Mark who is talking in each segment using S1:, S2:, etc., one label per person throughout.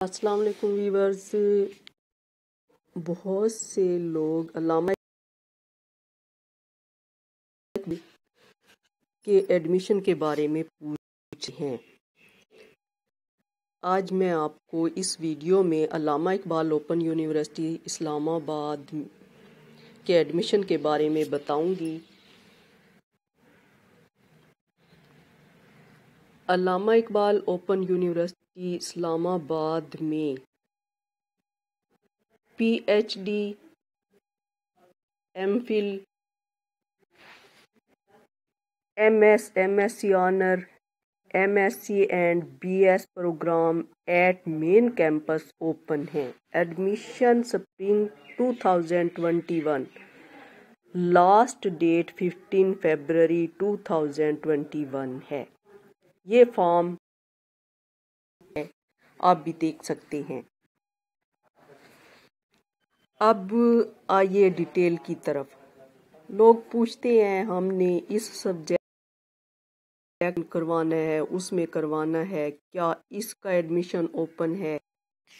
S1: अस्सलाम वालेकुम वीवर्स। बहुत से लोग अल्लामा के एडमिशन के बारे में पूछे हैं। आज मैं आपको इस वीडियो में अल्लामा इकबाल ओपन यूनिवर्सिटी इस्लामाबाद के एडमिशन के बारे में बताऊंगी। अल्लामा इकबाल ओपन यूनिवर्सिटी इस्लामाबाद में PhD, MPhil, MS, MSc Honor, MSc and BS program at main campus open है। एडमिशन स्प्रिंग 2021, लास्ट डेट 15 फरवरी 2021 है। ये फॉर्म है, आप भी देख सकते हैं। अब आइए डिटेल की तरफ। लोग पूछते हैं हमने इस सब्जेक्ट करवाना है, उसमें करवाना है, क्या इसका एडमिशन ओपन है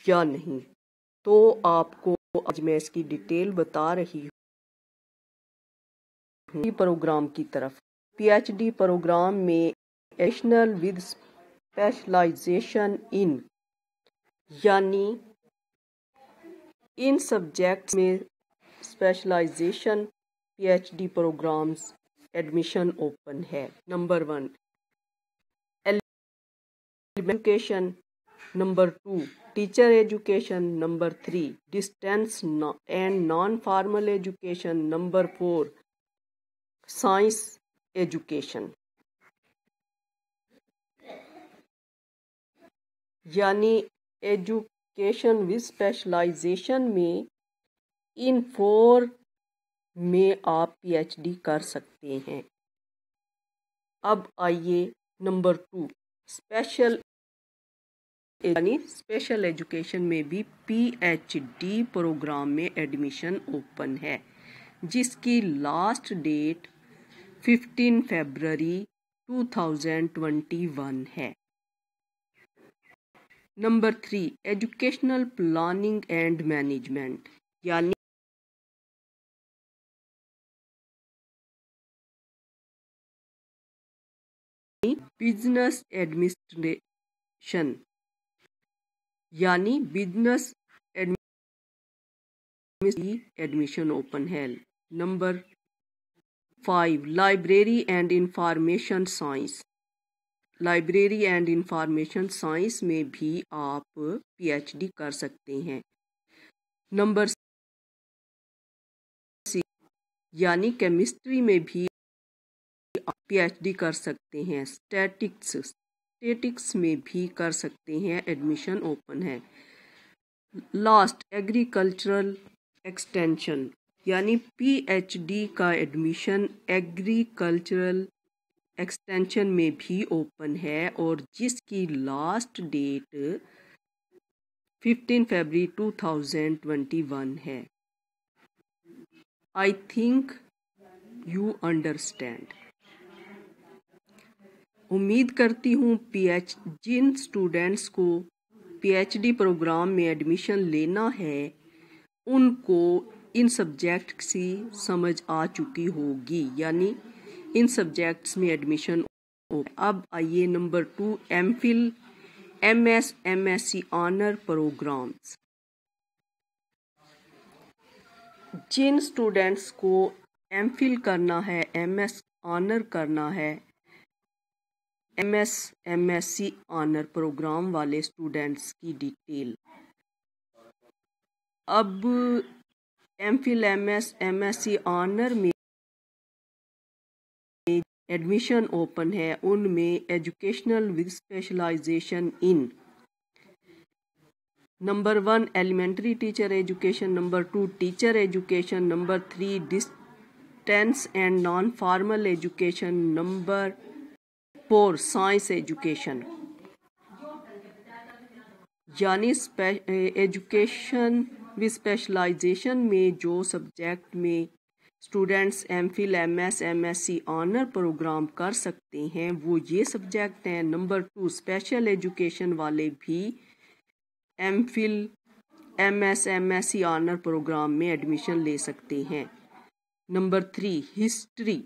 S1: या नहीं। तो आपको आज मैं इसकी डिटेल बता रही हूँ। प्रोग्राम की तरफ PhD प्रोग्राम में एडिशनल विद स्पेशलाइजेशन इन, यानी इन सब्जेक्ट्स में specialization PhD programs admission open है। Number 1 education, number 2 teacher education, number 3 distance and non formal education, number 4 science education. यानी एजुकेशन विद स्पेशलाइजेशन में इन 4 में आप PhD कर सकते हैं। अब आइए नंबर 2 स्पेशल, यानी स्पेशल एजुकेशन में भी PhD प्रोग्राम में एडमिशन ओपन है, जिसकी लास्ट डेट 15 फरवरी 2021 है। Number 3 educational planning and management, यानी बिजनेस एडमिनिस्ट्रेशन, यानी बिजनेस एडमिशन ओपन है। Number 5 library and information science, library and information science में भी आप PhD कर सकते हैं। नंबर 6 यानी केमिस्ट्री में भी आप PhD कर सकते हैं। स्टैटिक्स में भी कर सकते हैं, एडमिशन ओपन है। लास्ट एग्रीकल्चरल एक्सटेंशन, यानी PhD का एडमिशन एग्रीकल्चरल एक्सटेंशन में भी ओपन है और जिसकी लास्ट डेट 15 फरवरी 2021 है। I think you understand. उम्मीद करती हूँ जिन स्टूडेंट्स को PhD प्रोग्राम में एडमिशन लेना है उनको इन सब्जेक्ट्स की समझ आ चुकी होगी, यानी इन सब्जेक्ट्स में एडमिशन। अब आइए number 2 MPhil, MS, MSc honour programs. जिन स्टूडेंट्स को MPhil करना है, MS ऑनर करना है, MS, MSc ऑनर प्रोग्राम वाले स्टूडेंट्स की डिटेल। अब MPhil, MS, MSc ऑनर में एडमिशन ओपन है, उनमें educational with specialization in number 1 elementary teacher education, number 2 teacher education, number 3 distance and non formal education, number 4 science education. यानी education with specialization में जो subject में students MPhil, MS, MSc honour program कर सकते हैं वो ये सब्जेक्ट हैं। नंबर 2 स्पेशल एजुकेशन वाले भी MPhil MS MSc honour program में एडमिशन ले सकते हैं। नंबर 3 हिस्ट्री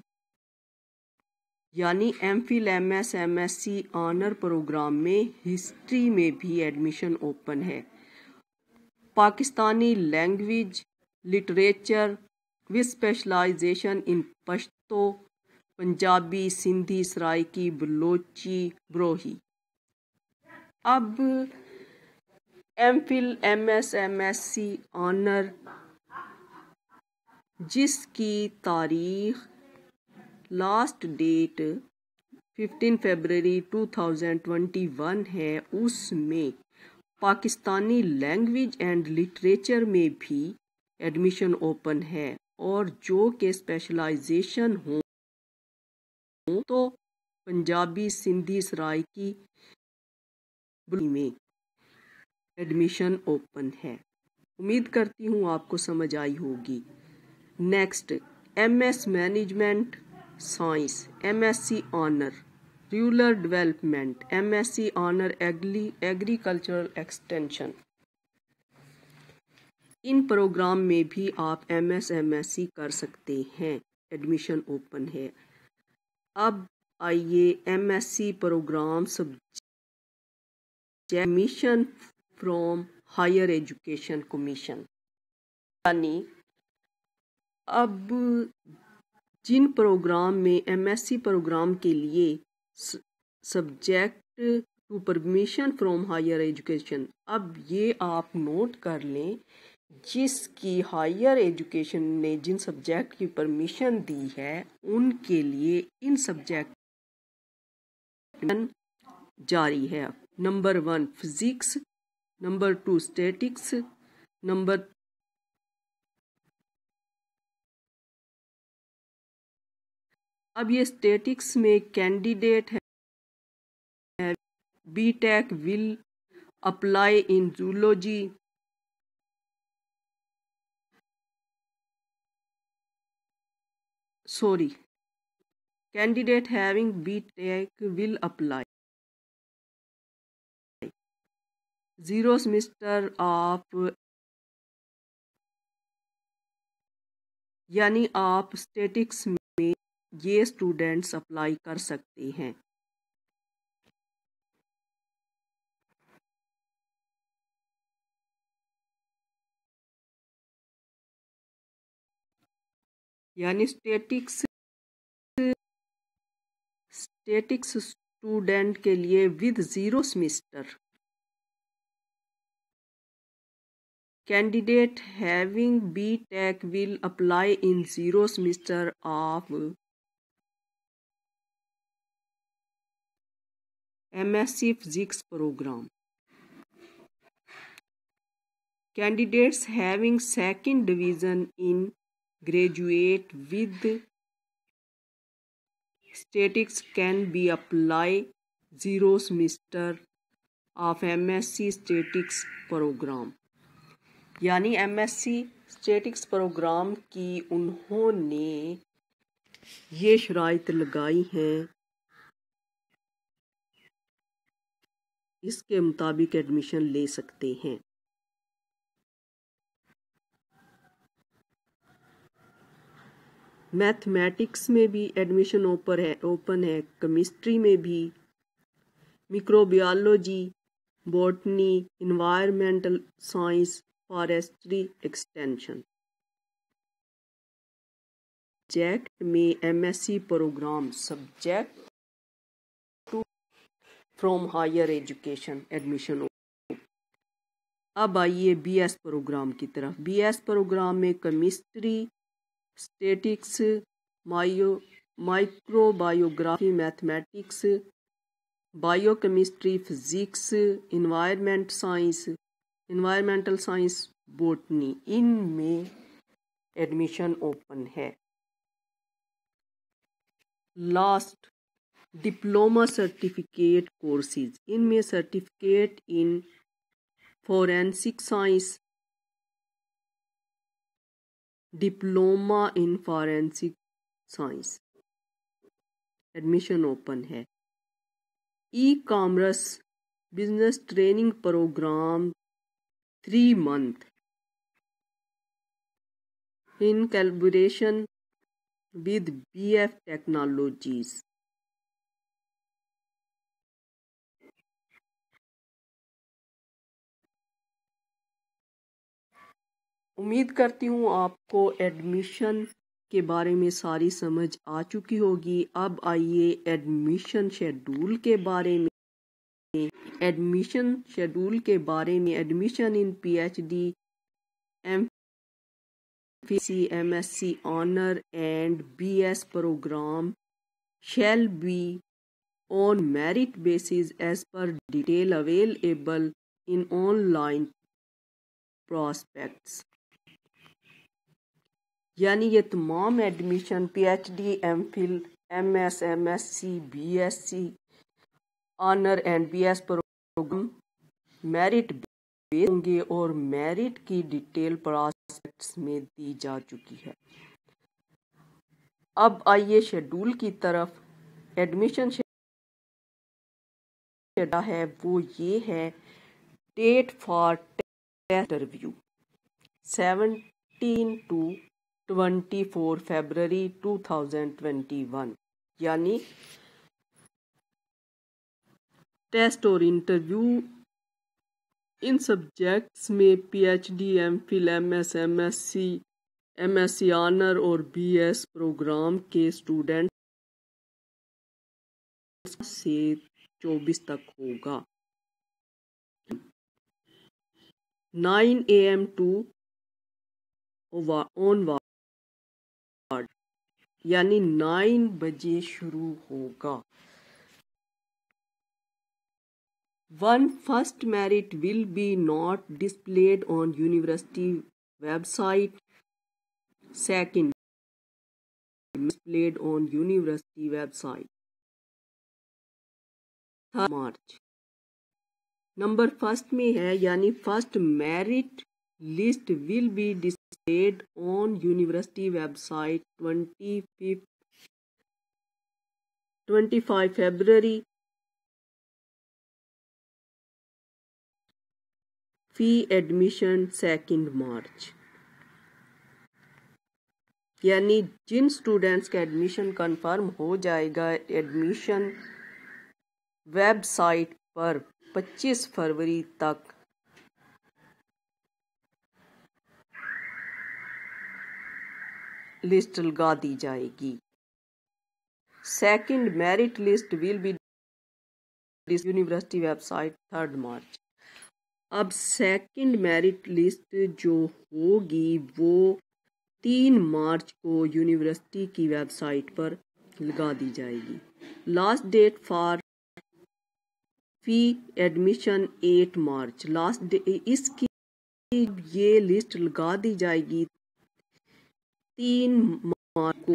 S1: यानी MPhil MS MSc honour program में हिस्ट्री में भी एडमिशन ओपन है। Pakistani language literature with specialization in Pashto, Punjabi, Sindhi, Saraiki, Balochi, Brahui. अब एमफिल एमएस एमएससी ऑनर जिसकी तारीख लास्ट डेट 15 फरवरी 2021 है, उसमें पाकिस्तानी लैंग्वेज एंड लिटरेचर में भी एडमिशन ओपन है और जो के स्पेशलाइजेशन हो तो पंजाबी, सिंधी, सराइकी में एडमिशन ओपन है। उम्मीद करती हूँ आपको समझ आई होगी। Next MS management science MSc honour rural development, MSc honour agricultural extension. इन प्रोग्राम में भी आप एमएस एमएससी कर सकते हैं, एडमिशन ओपन है। अब आइए MSc program admission from higher education commission, यानी अब जिन प्रोग्राम में एमएससी प्रोग्राम के लिए subject to permission from higher education, अब ये आप नोट कर लें, जिसकी हायर एजुकेशन ने जिन सब्जेक्ट की परमिशन दी है उनके लिए इन सब्जेक्ट जारी है। Number 1 physics, number 2 statics, number अब ये स्टैटिक्स में कैंडिडेट है BTech will apply in zoology, candidate having BTech will apply 0 semester of, यानी आप स्टैटिक्स में ये स्टूडेंट्स अप्लाई कर सकते हैं। यानी स्टैटिक्स स्टूडेंट के लिए with 0 semester, candidate having BTech will apply in 0 semester of MSc physics program. Candidates having second division in graduate with statistics can be apply 0 semester of MSc statistics program, यानी MSc statistics programme की उन्होंने ये शराइत लगाई हैं, इसके मुताबिक admission ले सकते हैं। मैथमेटिक्स में भी एडमिशन ओपन है, केमिस्ट्री में भी, microbiology, botany, environmental science, forestry extension. Subject में MSc program subject to from higher education admission. अब आइए बीएस प्रोग्राम की तरफ। बीएस प्रोग्राम में chemistry, statics, microbiography, mathematics, biochemistry, physics, environmental science, botany, इनमें एडमिशन ओपन है। लास्ट डिप्लोमा सर्टिफिकेट कोर्सेज, इनमें certificate in forensic science, diploma in forensic science admission open है। E commerce business training program 3 months in collaboration with BF Technologies. उम्मीद करती हूँ आपको admission के बारे में सारी समझ आ चुकी होगी। अब आइए एडमिशन शेड्यूल के बारे में। Admission admission in PhD, MPhD, MSc Honor and BS program shall be on merit basis as per detail available in online prospects। यानी ये तमाम admission PhD, MPhil, MS, MSc, BSc honour and BS program merit based होंगे और merit की detail prospects में दी जा चुकी है। अब आइए शेड्यूल की तरफ। एडमिशन शेड्यूल है वो ये है। Date for test interview 17 to 24 फरवरी 2021। यानी टेस्ट और इंटरव्यू इन सब्जेक्ट्स में PhD, MPhil, MS, MSc honour और BS प्रोग्राम के स्टूडेंट से 24 तक होगा। 9 AM to ऑनवर्ड यानी 9 बजे शुरू होगा। One first merit will be not displayed on university website. Second, displayed on university website. 3 March number first में है, यानी first merit list will be displayed on university website 25 February. Fee admission 2 मार्च। यानी जिन students का admission confirm हो जाएगा admission website पर 25 फरवरी तक list लगा दी जाएगी। Second merit list will be university website 3 मार्च। अब सेकंड मेरिट लिस्ट जो होगी वो 3 मार्च को यूनिवर्सिटी की वेबसाइट पर लगा दी जाएगी। Last date for fee admission 8 March. Last day इसकी ये लिस्ट लगा दी जाएगी 3 मार्च को,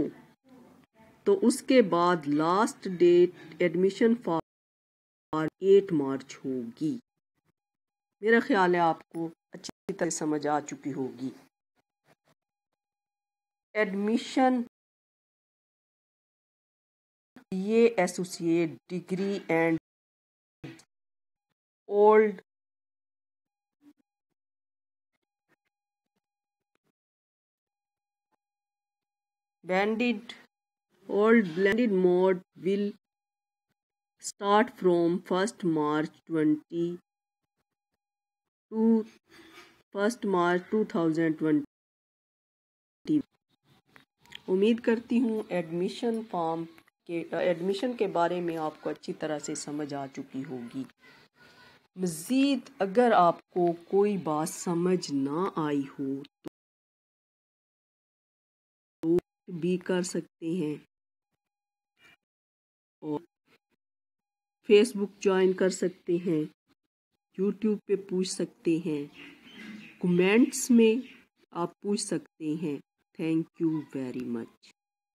S1: तो उसके बाद लास्ट डेट एडमिशन फॉर 8 मार्च होगी। मेरा ख्याल है आपको अच्छी तरह समझ आ चुकी होगी। एडमिशन ये associate degree and old blended mode will start from 1st March 2020। उम्मीद करती हूँ एडमिशन के बारे में आपको अच्छी तरह से समझ आ चुकी होगी। मज़ीद अगर आपको कोई बात समझ ना आई हो तो भी कर सकते हैं और फेसबुक ज्वाइन कर सकते हैं, यूट्यूब पे पूछ सकते हैं, कमेंट्स में आप पूछ सकते हैं। Thank you very much.